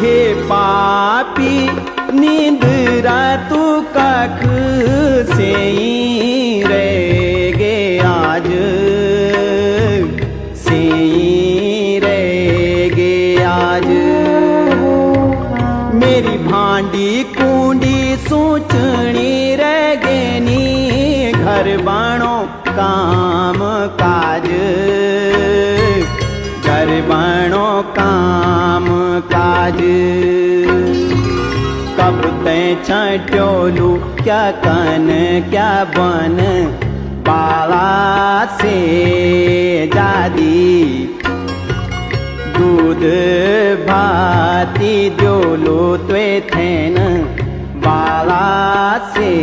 हे पापी नींदरा तू कख से रे गे आज से रे गे आज मेरी भांडी कुंडी सोचनी रह गेनी घर बाणो काम काज घर बाणो काम काज कब ते छट्योलू क्या कन क्या बन बाला से जादी दूध भाती द्योलो त्वे थेन बाला से